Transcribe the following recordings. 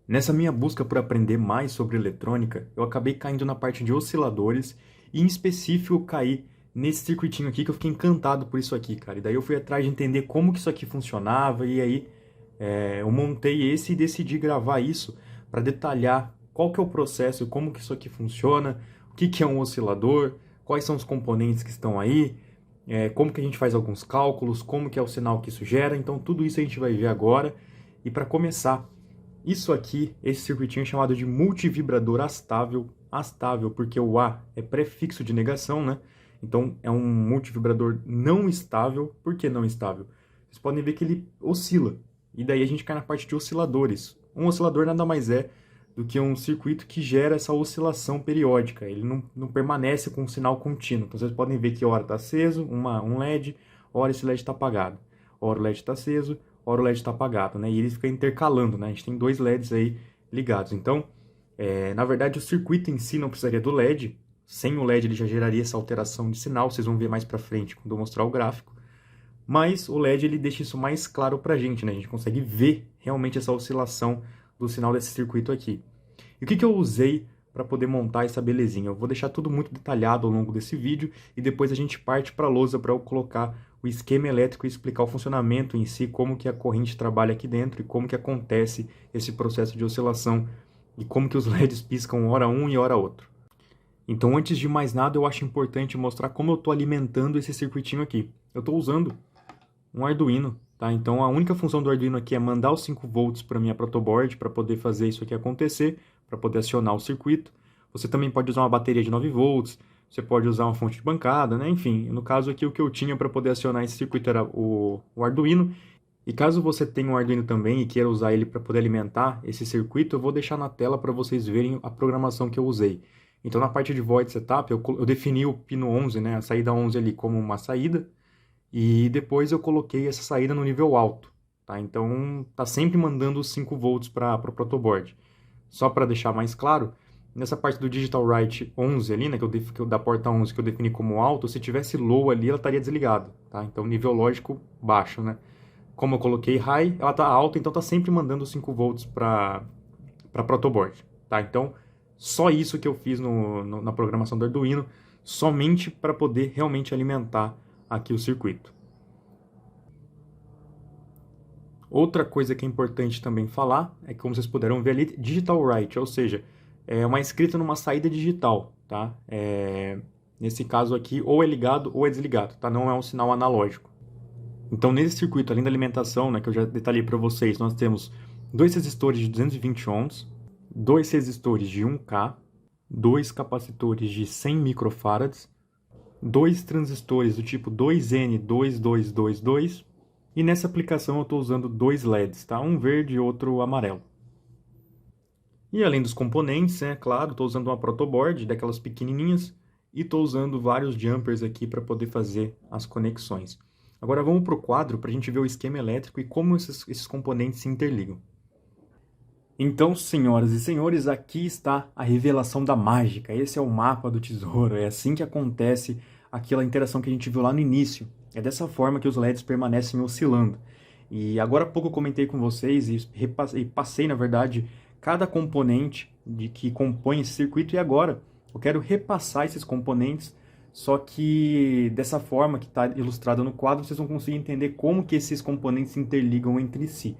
Nessa minha busca por aprender mais sobre eletrônica, eu acabei caindo na parte de osciladores e, em específico, caí nesse circuitinho aqui que eu fiquei encantado por isso aqui, cara. E daí eu fui atrás de entender como que isso aqui funcionava e aí eu montei esse e decidi gravar isso para detalhar qual que é o processo, como que isso aqui funciona, o que que é um oscilador, quais são os componentes que estão aí, como que a gente faz alguns cálculos, como que é o sinal que isso gera. Então tudo isso a gente vai ver agora. E para começar, isso aqui, esse circuitinho é chamado de multivibrador astável, astável porque o A é prefixo de negação, né? Então é um multivibrador não estável. Por que não estável? Vocês podem ver que ele oscila. E daí a gente cai na parte de osciladores. Um oscilador nada mais é do que um circuito que gera essa oscilação periódica. Ele não permanece com um sinal contínuo. Então vocês podem ver que hora está aceso, um LED, hora esse LED está apagado. Hora o LED está aceso, hora o LED está apagado, né? E ele fica intercalando, né? A gente tem dois LEDs aí ligados. Então, na verdade, o circuito em si não precisaria do LED. Sem o LED ele já geraria essa alteração de sinal. Vocês vão ver mais para frente quando eu mostrar o gráfico. Mas o LED ele deixa isso mais claro para a gente, né? A gente consegue ver realmente essa oscilação do sinal desse circuito aqui. E o que eu usei para poder montar essa belezinha? Eu vou deixar tudo muito detalhado ao longo desse vídeo e depois a gente parte para a lousa para eu colocar o esquema elétrico e explicar o funcionamento em si, como que a corrente trabalha aqui dentro e como que acontece esse processo de oscilação e como que os LEDs piscam hora um e hora outro. Então, antes de mais nada, eu acho importante mostrar como eu estou alimentando esse circuitinho aqui. Eu estou usando um Arduino, tá? Então, a única função do Arduino aqui é mandar os 5 volts para minha protoboard para poder fazer isso aqui acontecer, para poder acionar o circuito. Você também pode usar uma bateria de 9 volts, você pode usar uma fonte de bancada, né? Enfim, no caso aqui o que eu tinha para poder acionar esse circuito era o Arduino. E caso você tenha um Arduino também e queira usar ele para poder alimentar esse circuito, eu vou deixar na tela para vocês verem a programação que eu usei. Então, na parte de Void Setup, eu defini o pino 11, né, a saída 11 ali como uma saída, e depois eu coloquei essa saída no nível alto, tá? Então, tá sempre mandando os 5 volts para o protoboard. Só para deixar mais claro, nessa parte do Digital Write 11 ali, né, da porta 11 que eu defini como alto, se tivesse low ali, ela estaria desligada, tá? Então, nível lógico baixo, né? Como eu coloquei high, ela tá alta, então tá sempre mandando 5 volts para protoboard, tá? Então, só isso que eu fiz na programação do Arduino, somente para poder realmente alimentar aqui o circuito. Outra coisa que é importante também falar é que, como vocês puderam ver ali, Digital Write, ou seja, é uma escrita numa saída digital, tá? Nesse caso aqui, ou é ligado ou é desligado, tá? Não é um sinal analógico. Então, nesse circuito, além da alimentação, né, que eu já detalhei para vocês, nós temos dois resistores de 220 ohms, dois resistores de 1K, dois capacitores de 100 microfarads, dois transistores do tipo 2N2222, e nessa aplicação eu estou usando dois LEDs, tá? Um verde e outro amarelo. E além dos componentes, claro, estou usando uma protoboard, daquelas pequenininhas, e estou usando vários jumpers aqui para poder fazer as conexões. Agora vamos para o quadro para a gente ver o esquema elétrico e como esses componentes se interligam. Então, senhoras e senhores, aqui está a revelação da mágica. Esse é o mapa do tesouro. É assim que acontece aquela interação que a gente viu lá no início. É dessa forma que os LEDs permanecem oscilando. E agora há pouco eu comentei com vocês e passei, na verdade, cada componente que compõe esse circuito. E agora eu quero repassar esses componentes, só que dessa forma que está ilustrada no quadro, vocês vão conseguir entender como que esses componentes se interligam entre si.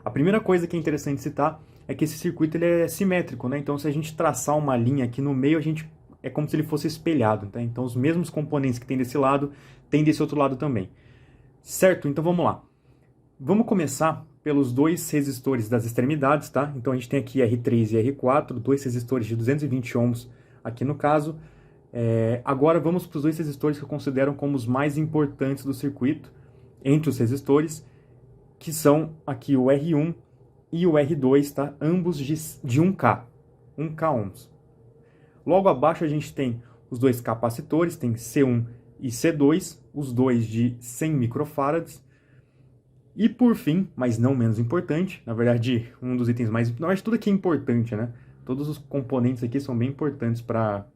A primeira coisa que é interessante citar é que esse circuito ele é simétrico, né? Então, se a gente traçar uma linha aqui no meio, é como se ele fosse espelhado, tá? Então, os mesmos componentes que tem desse lado, tem desse outro lado também. Certo? Então, vamos lá. Vamos começar pelos dois resistores das extremidades, tá? Então, a gente tem aqui R3 e R4, dois resistores de 220 ohms aqui no caso. Agora, vamos para os dois resistores que eu considero como os mais importantes do circuito, entre os resistores, que são aqui o R1 e o R2, tá? Ambos de 1K ohms. Logo abaixo a gente tem os dois capacitores, tem C1 e C2, os dois de 100 microfarads. E por fim, mas não menos importante, na verdade um dos itens mais... Na verdade tudo aqui é importante, né? Todos os componentes aqui são bem importantes para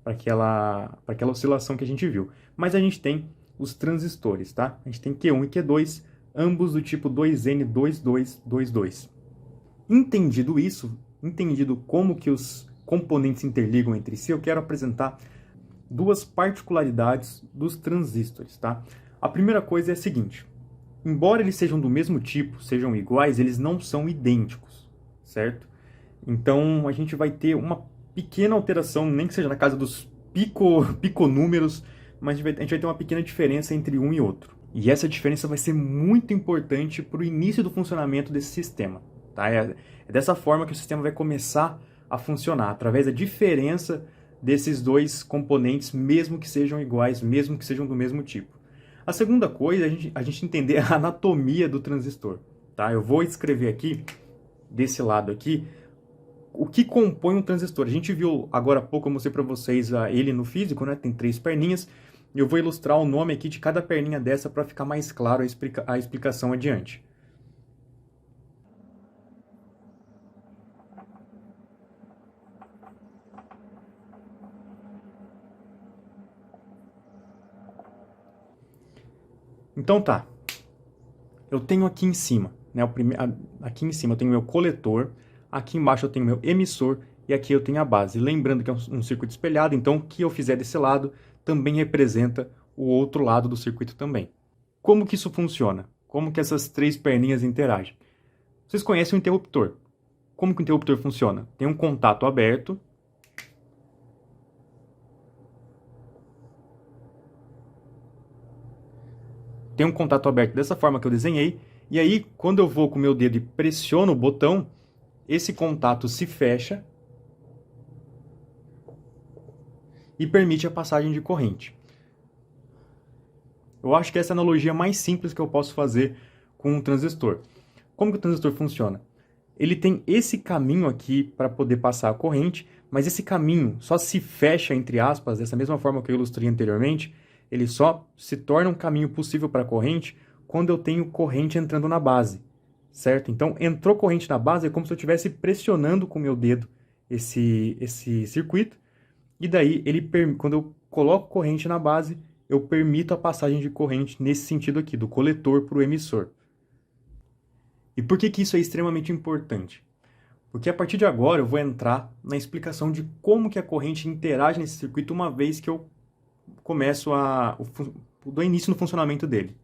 aquela oscilação que a gente viu. Mas a gente tem os transistores, tá? A gente tem Q1 e Q2, ambos do tipo 2N2222. Entendido isso, entendido como que os componentes interligam entre si, eu quero apresentar duas particularidades dos transistores, tá? A primeira coisa é a seguinte: embora eles sejam do mesmo tipo, sejam iguais, eles não são idênticos, certo? Então a gente vai ter uma pequena alteração, nem que seja na casa dos piconúmeros, mas a gente vai ter uma pequena diferença entre um e outro. E essa diferença vai ser muito importante para o início do funcionamento desse sistema. Tá? É dessa forma que o sistema vai começar a funcionar, através da diferença desses dois componentes, mesmo que sejam iguais, mesmo que sejam do mesmo tipo. A segunda coisa é a gente entender a anatomia do transistor. Tá? Eu vou escrever aqui, desse lado aqui, o que compõe um transistor. A gente viu agora há pouco, eu mostrei para vocês ele no físico, né? Tem 3 perninhas. Eu vou ilustrar o nome aqui de cada perninha dessa para ficar mais claro a explicação adiante. Então tá, eu tenho aqui em cima, né, aqui em cima eu tenho meu coletor, aqui embaixo eu tenho meu emissor e aqui eu tenho a base. Lembrando que é um circuito espelhado, então o que eu fizer desse lado também representa o outro lado do circuito também. Como que isso funciona? Como que essas 3 perninhas interagem? Vocês conhecem o interruptor. Como que o interruptor funciona? Tem um contato aberto. Tem um contato aberto dessa forma que eu desenhei. E aí, quando eu vou com o meu dedo e pressiono o botão, esse contato se fecha e permite a passagem de corrente. Eu acho que essa é a analogia mais simples que eu posso fazer com um transistor. Como que o transistor funciona? Ele tem esse caminho aqui para poder passar a corrente, mas esse caminho só se fecha, entre aspas, dessa mesma forma que eu ilustrei anteriormente, ele só se torna um caminho possível para a corrente quando eu tenho corrente entrando na base, certo? Então, entrou corrente na base, é como se eu estivesse pressionando com o meu dedo esse circuito, e daí, quando eu coloco corrente na base, eu permito a passagem de corrente nesse sentido aqui, do coletor para o emissor. E por que isso é extremamente importante? Porque a partir de agora eu vou entrar na explicação de como que a corrente interage nesse circuito uma vez que eu começo do início no funcionamento dele.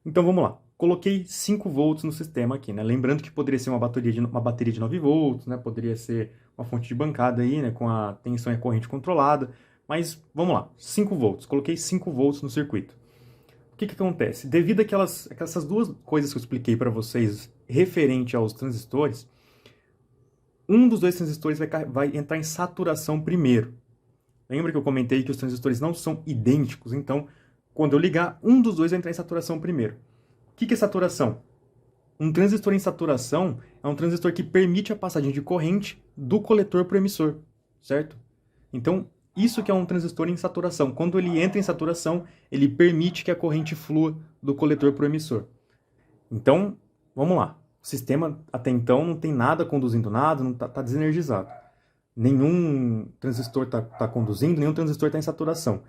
Então vamos lá. Coloquei 5 volts no sistema aqui, né? Lembrando que poderia ser uma bateria de 9 volts, né? Poderia ser uma fonte de bancada aí, né? Com a tensão e a corrente controlada. Mas vamos lá, 5 volts. Coloquei 5 volts no circuito. O que acontece? Devido essas duas coisas que eu expliquei para vocês referente aos transistores, um dos 2 transistores vai entrar em saturação primeiro. Lembra que eu comentei que os transistores não são idênticos? Então, quando eu ligar, um dos 2 vai entrar em saturação primeiro. O que é saturação? Um transistor em saturação é um transistor que permite a passagem de corrente do coletor para o emissor, certo? Então, isso que é um transistor em saturação. Quando ele entra em saturação, ele permite que a corrente flua do coletor para o emissor. Então, vamos lá. O sistema, até então, não tem nada conduzindo nada, não está desenergizado. Nenhum transistor está conduzindo, nenhum transistor está em saturação.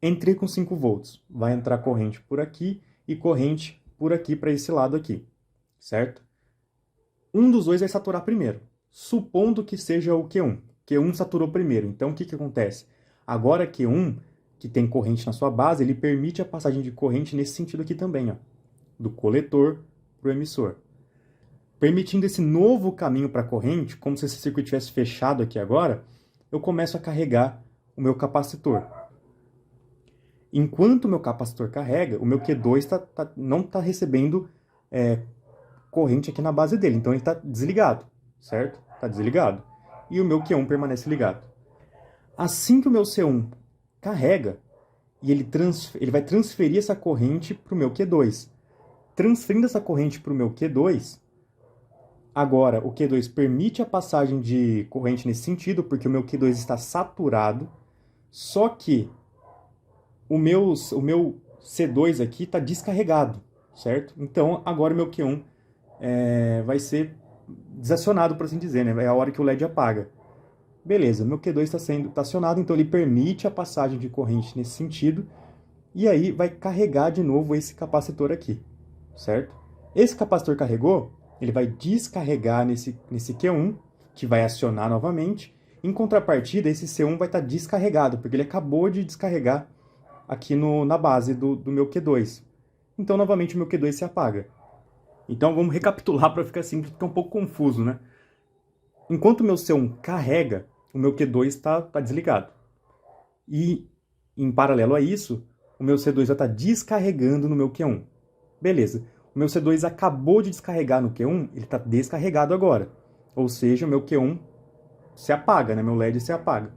Entrei com 5 volts. Vai entrar corrente por aqui e corrente por aqui para esse lado aqui, certo? Um dos 2 vai saturar primeiro, supondo que seja o Q1. Q1 saturou primeiro. Então, o que acontece? Agora, Q1, que tem corrente na sua base, ele permite a passagem de corrente nesse sentido aqui também, ó, do coletor para o emissor. Permitindo esse novo caminho para a corrente, como se esse circuito tivesse fechado aqui agora, eu começo a carregar o meu capacitor. Enquanto o meu capacitor carrega, o meu Q2 não está recebendo corrente aqui na base dele, então ele está desligado, certo? Está desligado. E o meu Q1 permanece ligado. Assim que o meu C1 carrega, e ele vai transferir essa corrente para o meu Q2. Transferindo essa corrente para o meu Q2, agora o Q2 permite a passagem de corrente nesse sentido, porque o meu Q2 está saturado, só que o meu C2 aqui está descarregado, certo? Então agora o meu Q1 vai ser desacionado, por assim dizer, né? É a hora que o LED apaga. Beleza, meu Q2 está sendo acionado, então ele permite a passagem de corrente nesse sentido, e aí vai carregar de novo esse capacitor aqui, certo? Esse capacitor carregou, ele vai descarregar nesse Q1, que vai acionar novamente. Em contrapartida, esse C1 vai estar descarregado, porque ele acabou de descarregar aqui na base do meu Q2. Então, novamente, o meu Q2 se apaga. Então, vamos recapitular para ficar simples, porque é um pouco confuso, né? Enquanto o meu C1 carrega, o meu Q2 está desligado. E, em paralelo a isso, o meu C2 já está descarregando no meu Q1. Beleza. O meu C2 acabou de descarregar no Q1, ele está descarregado agora. Ou seja, o meu Q1 se apaga, né? Meu LED se apaga.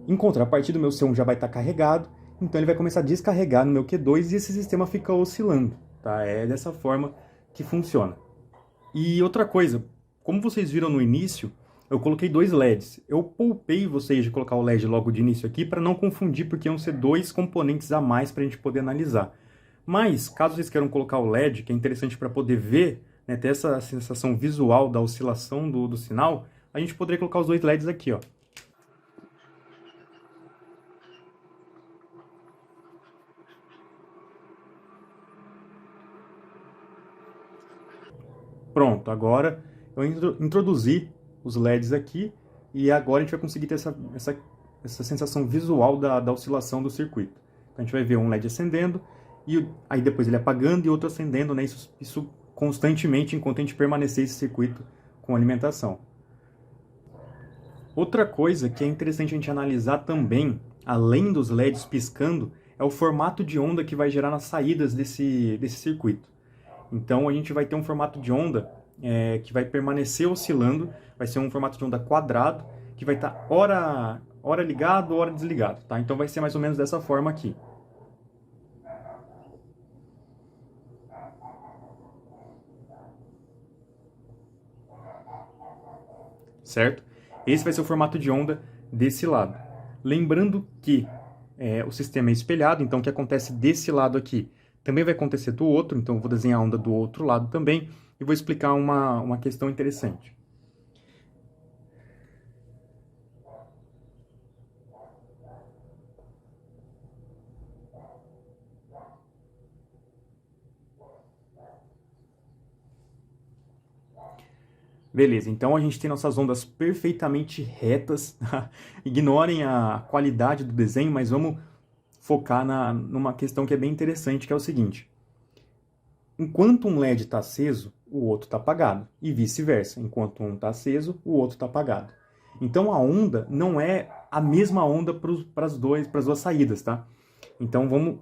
Em contrapartida, o meu C1 já vai estar carregado, então ele vai começar a descarregar no meu Q2 e esse sistema fica oscilando, tá? É dessa forma que funciona. E outra coisa, como vocês viram no início, eu coloquei 2 LEDs. Eu poupei vocês de colocar o LED logo de início aqui para não confundir, porque iam ser 2 componentes a mais para a gente poder analisar. Mas, caso vocês queiram colocar o LED, que é interessante para poder ver, né, ter essa sensação visual da oscilação do sinal, a gente poderia colocar os 2 LEDs aqui, ó. Pronto, agora eu introduzi os LEDs aqui e agora a gente vai conseguir ter essa sensação visual da oscilação do circuito. Então a gente vai ver um LED acendendo e aí depois ele apagando e outro acendendo, né? Isso constantemente enquanto a gente permanecer esse circuito com alimentação. Outra coisa que é interessante a gente analisar também, além dos LEDs piscando, é o formato de onda que vai gerar nas saídas desse circuito. Então a gente vai ter um formato de onda que vai permanecer oscilando, vai ser um formato de onda quadrado, que vai estar hora ligado, hora desligado, tá? Então vai ser mais ou menos dessa forma aqui. Certo? Esse vai ser o formato de onda desse lado. Lembrando que o sistema é espelhado, então o que acontece desse lado aqui também vai acontecer do outro, então eu vou desenhar a onda do outro lado também e vou explicar uma questão interessante. Beleza, então a gente tem nossas ondas perfeitamente retas. Ignorem a qualidade do desenho, mas vamos focar numa questão que é bem interessante, que é o seguinte. Enquanto um LED está aceso, o outro está apagado. E vice-versa. Enquanto um está aceso, o outro está apagado. Então a onda não é a mesma onda para as duas saídas, tá? Então vamos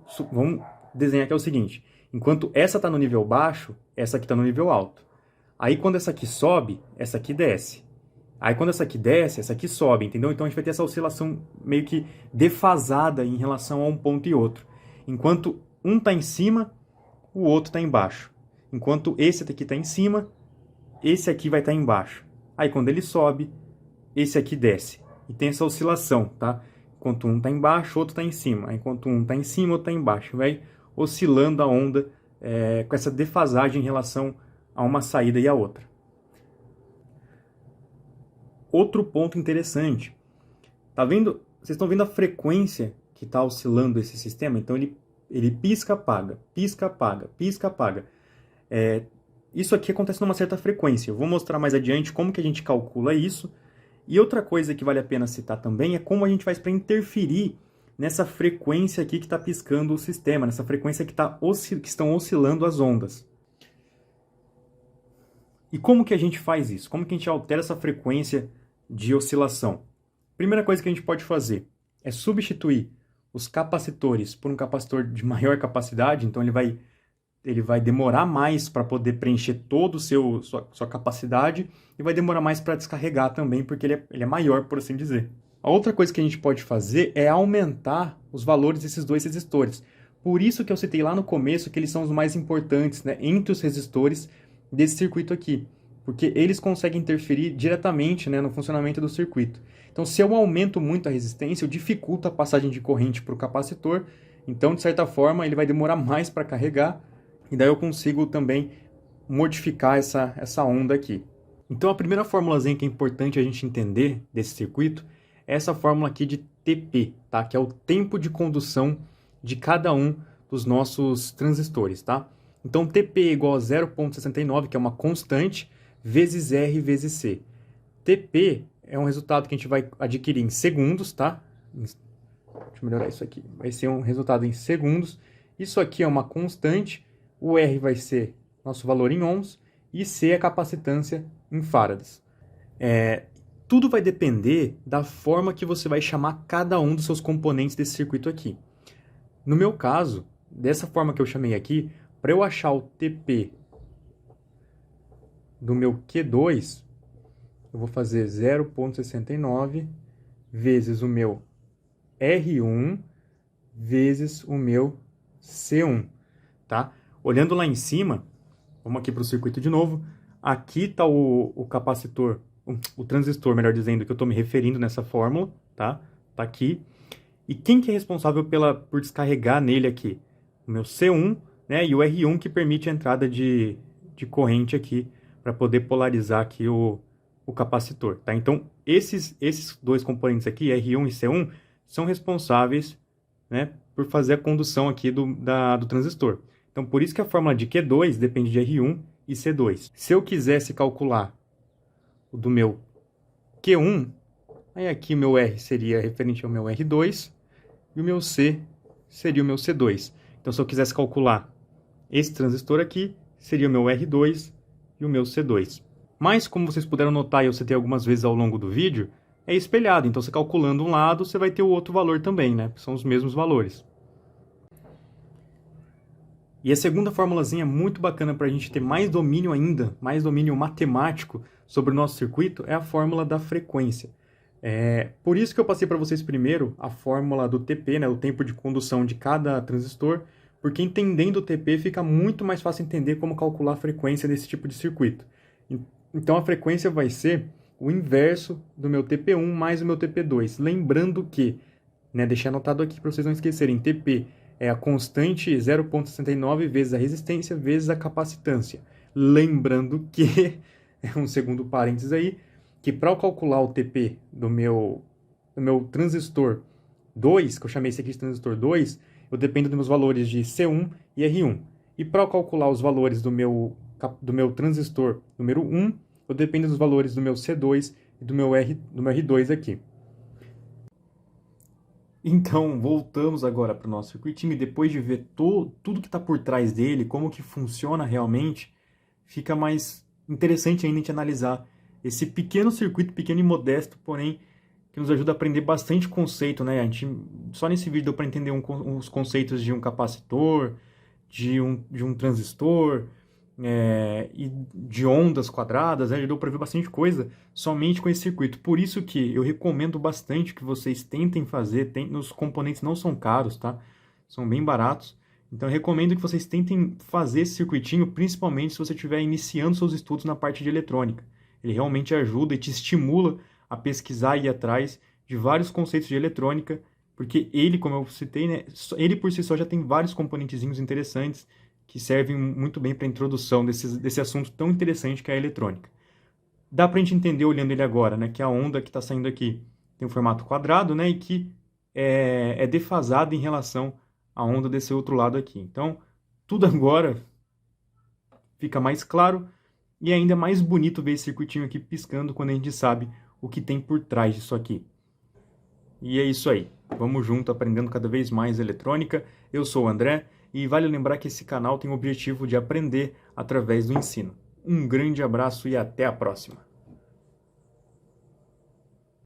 desenhar que é o seguinte. Enquanto essa está no nível baixo, essa aqui está no nível alto. Aí quando essa aqui sobe, essa aqui desce. Aí quando essa aqui desce, essa aqui sobe, entendeu? Então a gente vai ter essa oscilação meio que defasada em relação a um ponto e outro. Enquanto um está em cima, o outro está embaixo. Enquanto esse aqui está em cima, esse aqui vai estar embaixo. Aí quando ele sobe, esse aqui desce. E tem essa oscilação, tá? Enquanto um está embaixo, o outro está em cima. Aí, enquanto um está em cima, o outro está embaixo. Vai oscilando a onda com essa defasagem em relação a uma saída e a outra. Outro ponto interessante. Tá vendo? Vocês estão vendo a frequência que está oscilando esse sistema? Então ele pisca, apaga, pisca, apaga, pisca, apaga. Isso aqui acontece numa certa frequência. Eu vou mostrar mais adiante como que a gente calcula isso. E outra coisa que vale a pena citar também é como a gente faz para interferir nessa frequência aqui que está piscando o sistema, nessa frequência que estão oscilando as ondas. E como que a gente faz isso? Como que a gente altera essa frequência de oscilação? Primeira coisa que a gente pode fazer é substituir os capacitores por um capacitor de maior capacidade, então ele vai demorar mais para poder preencher toda a sua capacidade e vai demorar mais para descarregar também, porque ele é maior, por assim dizer. A outra coisa que a gente pode fazer é aumentar os valores desses 2 resistores. Por isso que eu citei lá no começo que eles são os mais importantes, né, entre os resistores desse circuito aqui, porque eles conseguem interferir diretamente, né, no funcionamento do circuito. Então, se eu aumento muito a resistência, eu dificulto a passagem de corrente para o capacitor, então, de certa forma, ele vai demorar mais para carregar, e daí eu consigo também modificar essa onda aqui. Então, a primeira formulazinha que é importante a gente entender desse circuito é essa fórmula aqui de TP, tá? Que é o tempo de condução de cada um dos nossos transistores, tá? Então, TP é igual a 0,69, que é uma constante, vezes R vezes C. TP é um resultado que a gente vai adquirir em segundos, tá? Deixa eu melhorar isso aqui. Vai ser um resultado em segundos. Isso aqui é uma constante, o R vai ser nosso valor em ohms, e C é a capacitância em farads. Tudo vai depender da forma que você vai chamar cada um dos seus componentes desse circuito aqui. No meu caso, dessa forma que eu chamei aqui, para eu achar o TP do meu Q2, eu vou fazer 0,69 vezes o meu R1 vezes o meu C1, tá? Olhando lá em cima, vamos aqui para o circuito de novo, aqui está o capacitor, o transistor, melhor dizendo, que eu estou me referindo nessa fórmula, tá? Tá aqui. E quem que é responsável por descarregar nele aqui? O meu C1, né? E o R1 que permite a entrada de corrente aqui para poder polarizar aqui o capacitor, tá? Então, esses dois componentes aqui, R1 e C1, são responsáveis, né, por fazer a condução aqui do transistor. Então, por isso que a fórmula de Q2 depende de R1 e C2. Se eu quisesse calcular o do meu Q1, aí aqui o meu R seria referente ao meu R2 e o meu C seria o meu C2. Então, se eu quisesse calcular esse transistor aqui, seria o meu R2 e o meu C2. Mas, como vocês puderam notar e eu citei algumas vezes ao longo do vídeo, é espelhado. Então, você calculando um lado, você vai ter o outro valor também, né? São os mesmos valores. E a segunda formulazinha muito bacana para a gente ter mais domínio ainda, mais domínio matemático sobre o nosso circuito, é a fórmula da frequência. Por isso que eu passei para vocês primeiro a fórmula do TP, né, o tempo de condução de cada transistor, porque entendendo o TP fica muito mais fácil entender como calcular a frequência desse tipo de circuito. Então a frequência vai ser o inverso do meu TP1 mais o meu TP2. Lembrando que, né, deixei anotado aqui para vocês não esquecerem, TP é a constante 0,69 vezes a resistência vezes a capacitância. Lembrando que, um segundo parênteses aí, que para eu calcular o TP do meu transistor 2, que eu chamei esse aqui de transistor 2, eu dependo dos meus valores de C1 e R1. E para eu calcular os valores do meu transistor número 1, eu dependo dos valores do meu C2 e do meu R2 aqui. Então, voltamos agora para o nosso circuitinho e depois de ver tudo que está por trás dele, como que funciona realmente, fica mais interessante ainda a gente analisar esse pequeno circuito, pequeno e modesto, porém, que nos ajuda a aprender bastante conceito, né? Só nesse vídeo deu para entender os conceitos de um capacitor, de um transistor, e de ondas quadradas, né? Já deu para ver bastante coisa somente com esse circuito. Por isso que eu recomendo bastante que vocês tentem fazer, os componentes não são caros, tá? São bem baratos. Então eu recomendo que vocês tentem fazer esse circuitinho, principalmente se você estiver iniciando seus estudos na parte de eletrônica. Ele realmente ajuda e te estimula a pesquisar e ir atrás de vários conceitos de eletrônica, porque ele, como eu citei, né, ele por si só já tem vários componentezinhos interessantes que servem muito bem para a introdução desse assunto tão interessante que é a eletrônica. Dá para a gente entender olhando ele agora, né, que a onda que está saindo aqui tem um formato quadrado, né, e que é defasada em relação à onda desse outro lado aqui. Então, tudo agora fica mais claro e ainda mais bonito ver esse circuitinho aqui piscando quando a gente sabe o que tem por trás disso aqui. E é isso aí. Vamos junto aprendendo cada vez mais eletrônica. Eu sou o André e vale lembrar que esse canal tem o objetivo de aprender através do ensino. Um grande abraço e até a próxima!